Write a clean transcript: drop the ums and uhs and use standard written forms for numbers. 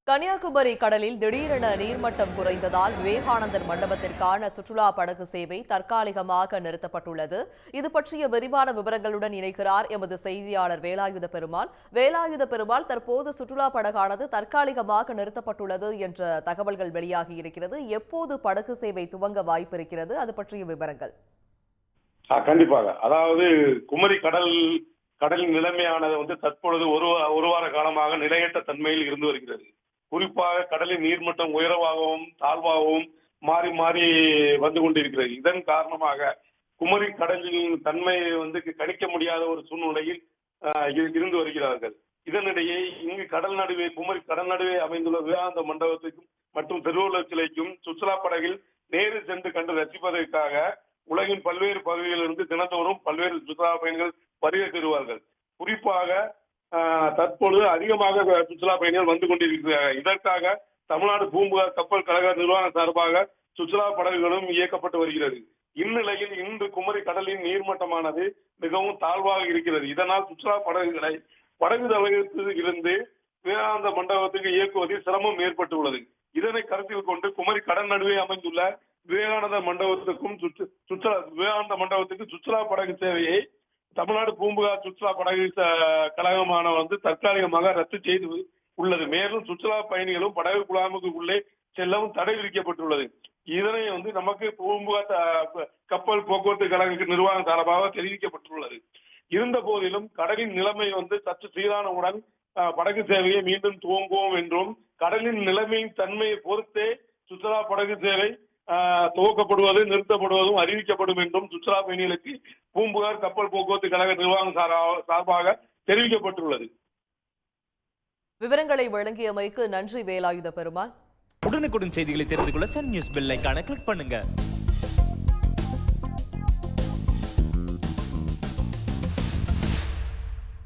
கன்னியாகுமரி கடலில் திடீரென நீர்மட்டம் குறைந்ததால் விவேகானந்தர் மண்டபத்திற்கான சுற்றுலா படகு சேவை தற்காலிகமாக நிறுத்தப்பட்டுள்ளது. இது பற்றிய விரிவான விவரங்களுடன் இணைக்கிறார் எமது செய்தியாளர் வேலாயுத பெருமாள். தற்போது சுற்றுலா படகானது தற்காலிகமாக நிறுத்தப்பட்டுள்ளது என்ற தகவல்கள் வெளியாகியிருக்கிறது. எப்போது படகு சேவை துவங்க வாய்ப்பிருக்கிறது? அது பற்றிய விவரங்கள். கண்டிப்பாக. அதாவது குமரி கடலின் நிலைமையானது தற்பொழுது ஒரு வார காலமாக நிலையற்ற தன்மையில் இருந்து வருகிறது. குறிப்பாக கடலின் நீர்மட்டம் உயரவாகவும் தாழ்வாகவும் மாறி மாறி வந்து கொண்டிருக்கிறது. இதன் காரணமாக குமரி கடலின் தன்மையை கணிக்க முடியாத ஒரு சூழ்நிலையில் இருந்து வருகிறார்கள். இதனிடையே இங்கு குமரி கடல் நடுவே அமைந்துள்ள விவேகானந்த மண்டபத்திற்கும் மற்றும் திருவள்ளுவர் சிலைக்கும் சுற்றுலா படகில் நேரில் சென்று கண்டு ரசிப்பதற்காக உலகின் பல்வேறு பகுதிகளிலிருந்து தினந்தோறும் பல்வேறு சுற்றுலா பயணிகள் வருகை தருவார்கள். குறிப்பாக தற்பொழுது அதிகமாக சுற்றுலா பயணிகள் வந்து கொண்டிருக்கிறார்கள். இதற்காக தமிழ்நாடு பூம்புகார் கப்பல் கழக நிர்வாகம் சார்பாக சுற்றுலா படகுகளும் இயக்கப்பட்டு வருகிறது. இந்நிலையில் இன்று குமரி கடலின் நீர்மட்டமானது மிகவும் தாழ்வாக இருக்கிறது. இதனால் சுற்றுலா படகுகளை படகு தளத்தில் இருந்து விவேகானந்த மண்டபத்துக்கு இயக்குவதில் சிரமம் ஏற்பட்டுள்ளது. இதனை கருத்தில் கொண்டு குமரி கடல் நடுவே அமைந்துள்ள விவேகானந்த மண்டபத்துக்கு சுற்றுலா படகு சேவையை தமிழ்நாடு பூம்புகார் சுற்றுலா படகு கழகமான தற்காலிகமாக ரத்து செய்து உள்ளது. மேலும் சுற்றுலா பயணிகளும் படகு குழாமுக்கு உள்ளே செல்லவும் தடை விதிக்கப்பட்டுள்ளது. இதனை நமக்கு பூம்புகார் கப்பல் போக்குவரத்து கழக நிர்வாகம் சார்பாக தெரிவிக்கப்பட்டுள்ளது. இருந்த போதிலும் கடலின் நிலைமை சற்று சீரானவுடன் படகு சேவையை மீண்டும் துவங்குவோம் என்றும் கடலின் நிலைமையின் தன்மையை பொறுத்தே சுற்றுலா படகு சேவை துவக்கப்படுவது நிறுத்தப்படுவதும் அறிவிக்கப்படும் என்றும் சுற்றுலா பயணிகளுக்கு பூம்புகார் கப்பல் போக்குவரத்து கழக நிர்வாகம் சார்பாக தெரிவிக்கப்பட்டுள்ளது. விவரங்களை வழங்கியமைக்கு நன்றி வேலாயுத பெருமாள். உடனுக்குடன் செய்திகளை தெரிந்து கொள்ள சன் நியூஸ் பெல் ஐகானை கிளிக் பண்ணுங்க.